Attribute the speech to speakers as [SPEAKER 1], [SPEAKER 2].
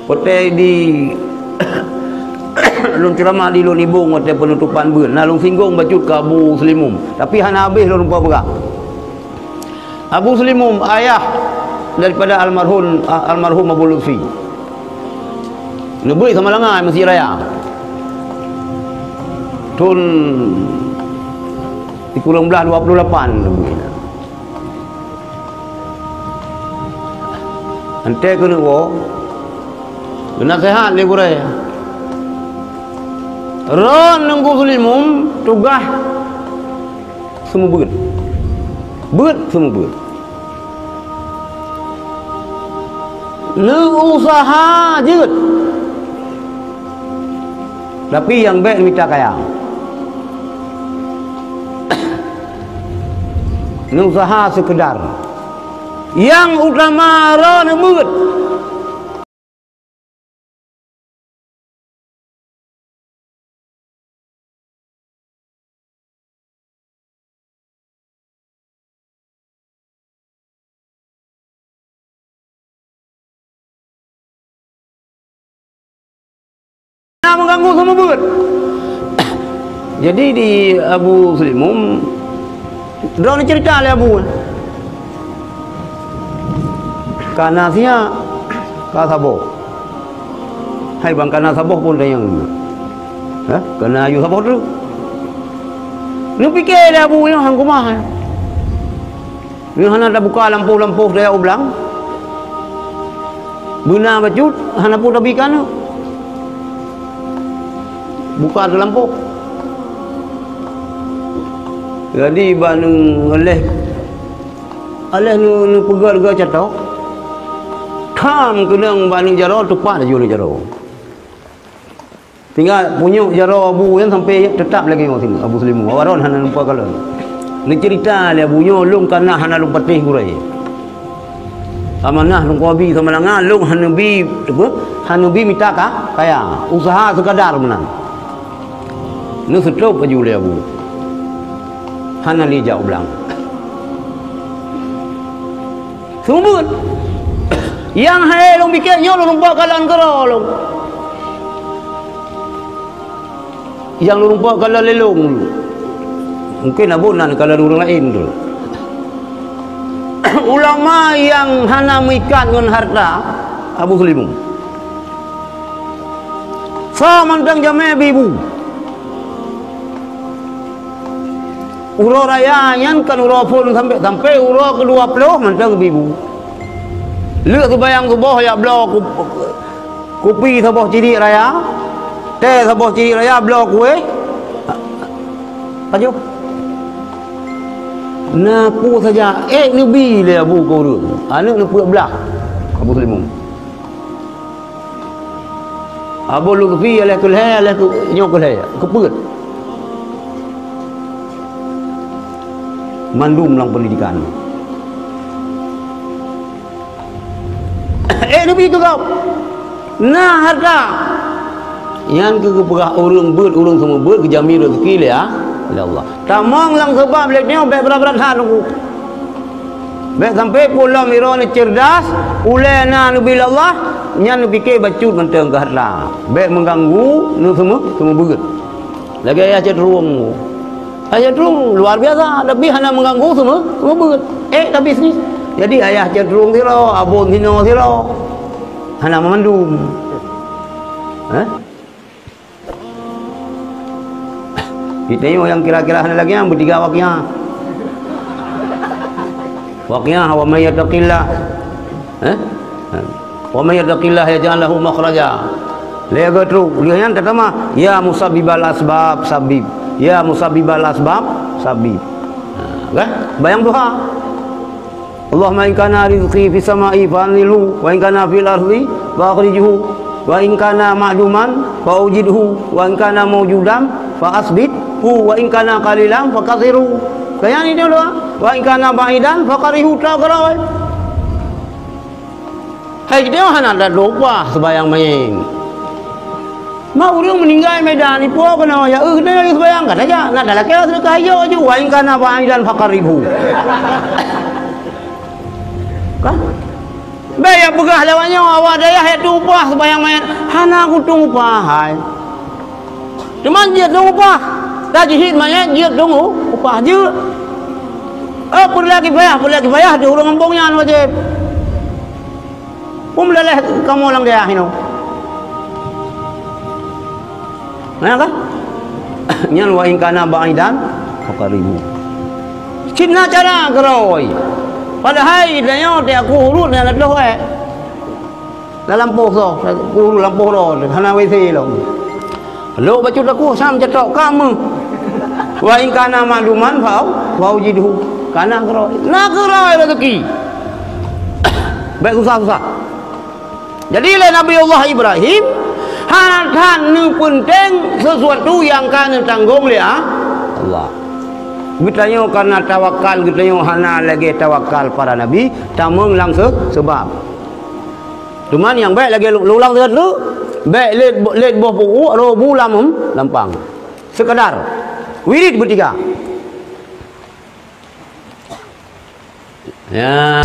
[SPEAKER 1] hotel di lun ceramah di lun ibung hotel penutupan beun nah lun singgung bacut ke Abu Selimum tapi hana habis lun berang Abu Selimum ayah daripada almarhum Abu Lutfi nebui sama langai Masjid Raya tahun 1928 nebui ante kena wo kena sehat ni kurai ron nunggu Selimum tugas semua beut semua beut le usaha je tapi yang baik minta kaya ni usaha sekedar yang utama ron beut mengganggu sama beut. Jadi di Abu Selimum dia ni cerita oleh Abu karena sia ka Sabah hai bang kana Sabah pun dah yang kena ayu Sabah tu ni fikir dia Abu yang hang kumah ni hana dah buka lampu-lampu dia ublang benar bacut hana pun dah bikan buka ada lampu jadi banung oleh nu pegal-pegal catok tham kenang banung jaro tepat aja jaro tinggal punyuk jaro Abu yang sampai tetap lagi ngau sini Abu Selimum waron hana lupa kalau ni cerita dia bunyo lung kana hana lung patih kurai amanah lung qabi sama langan lung hanubi hanubi minta kaya usaha sekadar menang nu setrop baju dia Abu hana li jauh belang sumut yang hai long bikin nyo long bawa kalan kero long yang long bawa kalan lelong mungkin abunan kalau orang lain tu ulama yang hana mengikat dengan harta Abu Selimum samantang jame bibu uro raya yang kan uro pun sampai uro ke-20 mantang bibu lek tu bayang tu boh ya blok kopi sabah ciri raya teh sabah ciri raya blok kue ajo napu saja nabi le Abu Qurun anak napu belah Abu Selimum Abu Lutfi ala kulha ala nyokul haya keput mandum lang pendidikan nabi tu kau nah harta yang keperah orang beut orang semua beut kejami rezeki ya Allah tamang lang sebab lek ni baik berat-berat hal aku baik sampai pulau miro ni cerdas ulena nabi Allah nyan fikir bacut mentang ke harta baik mengganggu nu semua beut lagi ayah cenderung ayah cenderung luar biasa lebih hanya mengganggu semua beut tapi sini jadi ayah cenderung siro abun hino siro hanya memandum kita ni yang kira-kira hanya lagi yang bertiga waqiah wa may yattaqillah wa may yattaqillah yaj'al lahu makhraja lega tru lihat pertama ya musabbibal asbab sabib ya musabbibal asbab sabib kan bayang doa Allahumma in kana rizqi fis sama'i fa'anilhu wa in kana fil ardi fa'akhrijhu wa in kana ma'duman fa'ujidhu wa in kana mawjudan fa'asbithu wa in kana qalilan faqadhiru kaya ni dia doa wa in kana ba'idan faqarihu ta'qara hai dia hana ada lupa sebayang main mau orang meninggal medan ni po kena ya kena sebayang kan aja nak dalam kira sedekah ayo aja wa in kana ba'idan faqarihu kan Bayar pegah lawannya awak daya itu upah sebayang main. Hana aku tunggu upah hai. Cuman dia tunggu upah. Dah jihid mana dia tunggu upah je. Perlu lagi bayar di hurung kampungnya wajib. Leleh kamu lang dia hino. Nah kan? Nyan wa in kana ba'idan faqaribu. Cina cara keroi. Padahal dia dia aku urut dia dah dalam poh so, aku lampuh ro, hana WC lo. Lo baju aku sam cetok kamu. Wa in kana maluman fa ujidu kana keroi. Nak keroi rezeki. Baik susah-susah. Jadi Nabi Allah Ibrahim hanatan ni penting sesuatu yang kan tanggung dia Allah. Kita yo karena tawakal, kita yo hana lagi tawakal para nabi, tamung langsung sebab. Cuman yang baik lagi ulang dulu, baik let boh buku ro bulam lampang. Sekadar wirid bertiga. Ya.